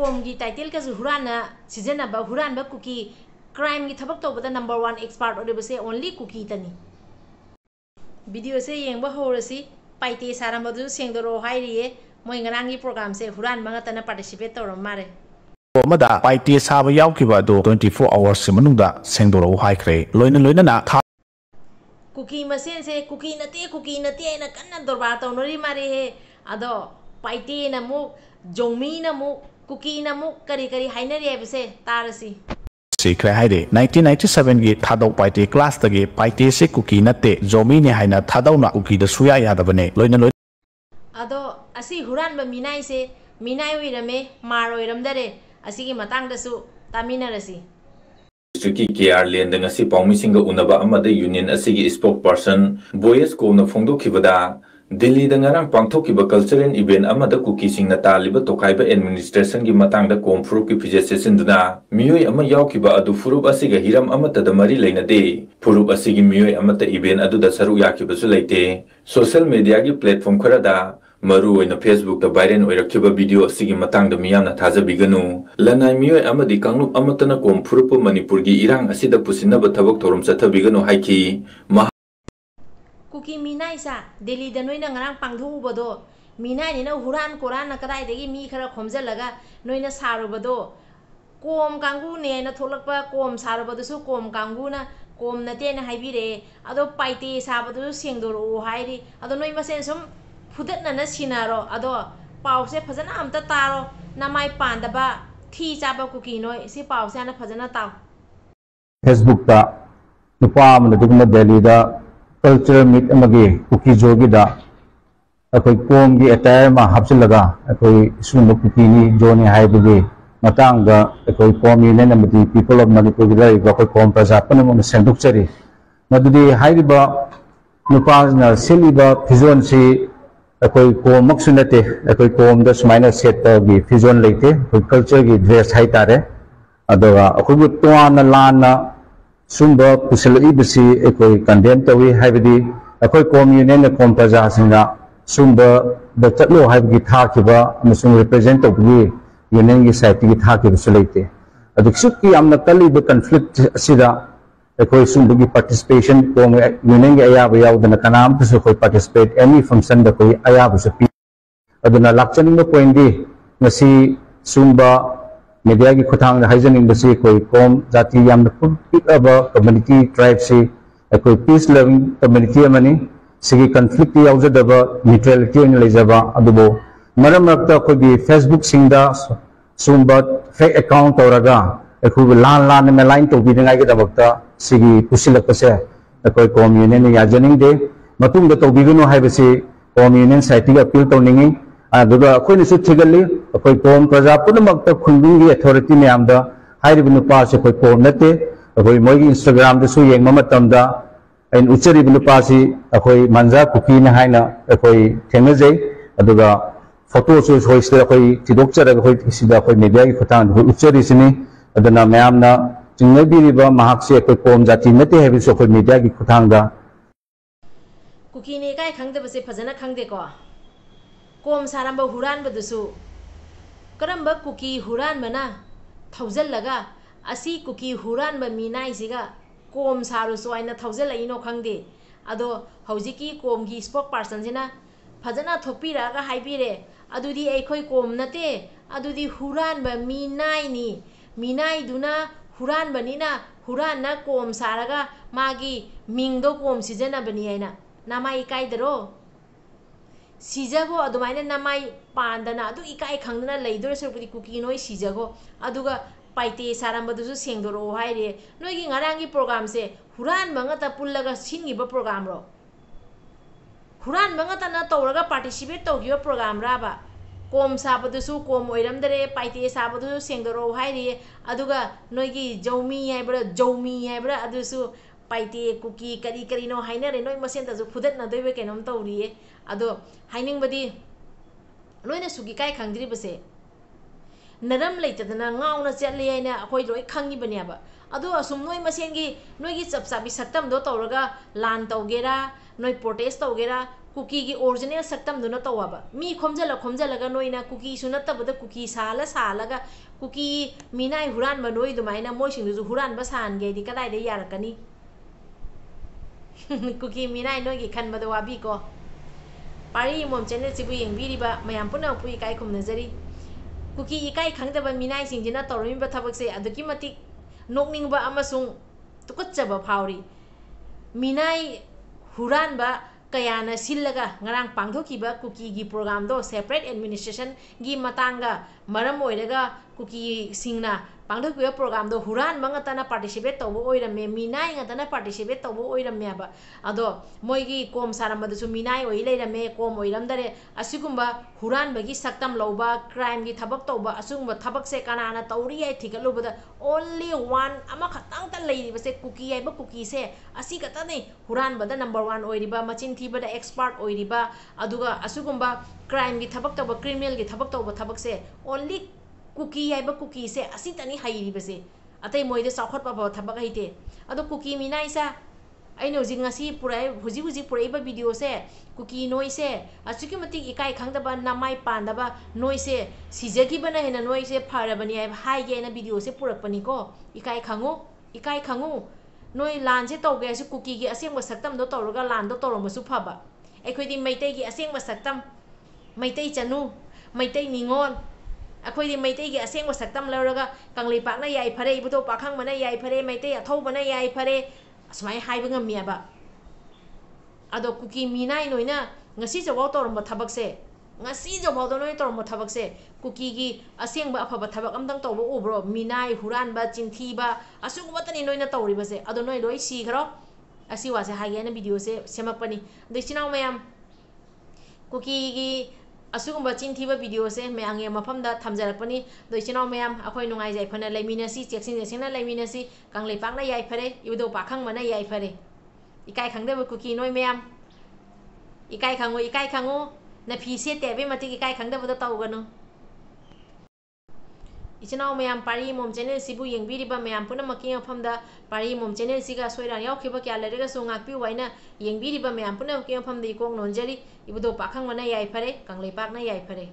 कोम की टाइटल का हुराना सिजनब हुरानब cookie crime की थबक तौबदा नंबर 1 एक्सपर्ट ओरेबसे ओनली कुकी तनी वीडियो से येंब होरसी पाइटे सारंबदु सेंगदरो हाइरिए मोय ngrangi program se huran mangatana participate tawram mare mada paite saba yaukiba do 24 hours manungda sengdoro haikre loina na Kuki मसेन से कुकी नते ना कन्ना दरबार तौनरी मारे हे अदो पाइटे नमु जोमी नमु कुकी नमु करी करी हाइनरी हेबसे तारसी सिक्रे हाइदे 1997 गी थादौ पाइटे क्लास तगे पाइटे से कुकी नते जोमी ने हाइना थादौना कुकी द सुया यादबने लोइन अदो असी हुरान ब मिनाई से मिनाई ओइरमे मार ओइरमदरे असी की मतंग दसु तामिनरसी District KR Lending asi Paumising Unaba Amada Union asigi spokesperson Boyes ko na Fondo Kibada Delhi dangarang pangthokiba cultural event amada kuki singna taliba tokaiba administration gi matangda kom frup ki fijesesin duna miyoi ama yaukiba adu furup asiga hiram amata da mari leina de furup asigi miyoi amata event adu da saru yakiba su leite social media gi platform khara da maru oina Facebook da viral oirakiba video asigi matangda miyamna thaja biganu lanai miyoi amadi kanglup amatana kom furup Manipur gi irang asida pusinaba thabak thorum chatha biganu haiki Kuki मीनाई सा Delhi नोइना ngarang पांगथुबदो Meenai निना हुरान कोरान ना कदाइदगी मी खरा खोमजलगा नोइना सारुबदो कोम कांगू ने ना थोलकपा कोम सारुबदसु कोम कांगू ना कोम नते ना हाइबिरे अदो पाइते साबदु सेंगदोरो हाइरि अदो नोइ मसेन सम फुदतना ना सिनारो अदो पाउसे फजना अमता तारो नमाई पांदबा थी चाबा कुकी नोइ सि पाउसे ना फजना ताव फेसबुक ता नुपा मन दुगमा दिल्ली दा cultural meet amagi kuki jogi da akoi kom gi attire ma hapsilaga akoi sumba kuki ni joni haibagi matang da akoi kom union amadi people of Manipur gi lai akoi kom praja panam na senduk chari madudi haiba nupa na seliba phizon si akoi kom maksunate akoi kom da smaina set gi phizon leite akoi culture gi dress hai tare adoga akoi bu toana lana Sumba pusilai besi ekoi condemn tawi haibadi ekoi kom union na kom praja singa sumba da chatlo haibagi tha kiba amasung represent tawi union gi side gi tha kiba sulaite aduk sukki amna kali be conflict asida ekoi sumba gi participation kom union gi aya ba yaudana kanam tu ekoi participate any function da koi aya ba sapi aduna lakchaning no point di ngasi sumba media ki khutang da haijaning basi koi kom jati yam na put aba community tribe si koi peace loving community amani sigi conflict yaujadaba neutrality in lejaba adubo maram rakta koi bi Facebook singda sumba fake account oraga ekhu lan na line to bi ngai ga dabakta sigi pusilakase koi kom union ya janing de matung da to bi guno haibasi kom union site ga appeal to ningi aduga koi ni su thigali koi kom praja punamakta khundungi authority myam da hairi nupa se koi kom nate koi moi Instagram da su yeng mamatamda ain uchari nupa si koi manja kuki na haina koi thengajai aduga photo su hoiste koi tidok chara koi sida koi media ki khutang koi uchari sini adana myam na chingnabi riba mahak se koi kom jati nate hebi so koi media ki khutang da Kuki ने काय खंगदे बसे फजना खंगदे को कोम सारंबा हुरान बदसु Karamba cookie हुरान मना थौजल लगा असी cookie हुरान ब मीनाई सिगा कोम सारु सोइना थौजल इनो खंगदे अदो हौजिकी कोम की स्पोक पर्सन सिना फजना थोपिरागा हाइबिरे अदुदी एखोय कोम नते अदुदी हुरान ब मीनाई नि मीनाई दुना हुरान बनिना हुरान ना कोम सारागा मागी मिंगदो कोम सिजना बनि हैना नामा इकाई दरो सिजगो अदुमाइना नमाई पांदना अदु इकाई खंगना लेदोर सरपुदी कुकी नोय सिजगो अदुगा पाइते सारंबदुसु सेंगदोरो हाइरे नोयगी ngaranggi program se हुरान मंगता पुल्लगा सिंगिबा program रो हुरान मंगता ना तौरगा participate तौगिबा program राबा कोम साबदुसु कोम ओइरमदरे पाइते साबदुसु सेंगदोरो हाइरे अदुगा नोयगी जौमी हाइब्रा अदुसु पाइते कुकी करी करी नो हाइनरे नोय मसेन तजु फुदत ना दोइबे केनम तौरिए अदो हाइनिंग बदी लोइना सुगी काय खंगद्री बसे नरम लेतदना गाउना चले आइना अखोय लोय खंगी बनियाबा अदो असुम नोय मसेनगी नोयगी चपचाबी सक्तम दो तौरगा लान तौगेरा नोय प्रोटेस्ट तौगेरा कुकी की ओरिजिनल सक्तम दुना तवाबा मी खोमजल नोइना कुकी सुनतबदा कुकी सालगा कुकी मीनाई हुरान बनोई दुमाइना मोइसिंगजु हुरान बा सानगे दि कदाइ दे यारकनी कुकी मीनाई नोगी खनबदा वाबी को पारी मोम चैनल सिबु येंबिरिबा मयाम पुना पुई काय खुमनजरी कुकी इकाई खंगदबा मीनाई सिंजिना तौरमिबा थबकसे अदुकी मति नोकनिंगबा अमसुंग तुकच्चबा फावरी Meenai हुरानबा कयाना सिल्लगा ngarang pangthokiba kuki gi program do separate administration gi matanga maram oiraga kuki singna pangthokiba program do huran mangatana participate tobo oirame minai ngatana participate tobo oirame ba ado moi gi kom saramba du minai oi leirame kom oiram dare asigumba huran bagi saktam loba crime gi thabak toba asugumba thabak se kanana tauri ai thigalubada only one ama khatang ta leiri base kuki ai ba kuki se asi kata nei huran bada number 1 oiriba machin thibada expert oiriba aduga asugumba crime gi thabak toba criminal gi thabak toba thabak se only Kuki है कुकी से असी तनी हाइरी बसे अतई मोइदे साखोट पाबा थबक हाइते अदो cookie Minai सा आइनो जिंग ngasi पुराय हुजी हुजी पुराइबा video से cookie नोइ से असुकी मति इकाई खंगदबा नामाई पांदबा नोइ से सिजगी बना हेना नोइ से फारबनी है हाई गे ना वीडियो से पुरकपनी को इकाई खंगो नोइ लान से तौगे से कुकी की असेंग सकतम दो तौरगा लान दो तौरमसु फाबा एखोइदी मैतै की असेंग सकतम मैतै चनु मैतै निंगोन अखोइदी मैतै की असेंग सकतम लौरगा कंगली पाकना याई फरे इबुदो पाखंग मना याई फरे मैतै अथौ बना याई फरे असमाय HYBE ngamiaba ado kuki minai noina ngasi jawau toromba thabakse ngasi jawau do noi toromba thabakse kuki gi asengba afaba thabak amdang tawbo ubro minai huran ba chinthi ba asugba tani noina tawri base ado noi loi si kharo asi wase hagena video se semakpani dechinaw mayam kuki gi असुगुम्बा चिंथीबा video से मैं आंगे मफमदा थमजरकपनी दोइचिनाव ma'am अखोय नुंगाइ जाय फना लेमिनसी चेक्सिन चेक्सिना लेमिनसी कांगले पाकना याय फरे इबदो पाखंग मना याय फरे इकाय खंगदेबा कुकी नोय मैम इकाय खंगो न फीसे तेबे मति इकाय खंगदेबदा तौगनो इचिनाव मैम पारी मोम चैनल सिबु येंबिरिबा मैम पुना मकी मफमदा पारी मोम चैनल सिगा सोइरा यावखिबा क्या लेरेगा सो ngakpi waina येंबिरिबा मैम पुना मकी मफमदा इकोंग नोंजरी इबदो पाखंग मना याय फरे कांगले पाकना याय फरे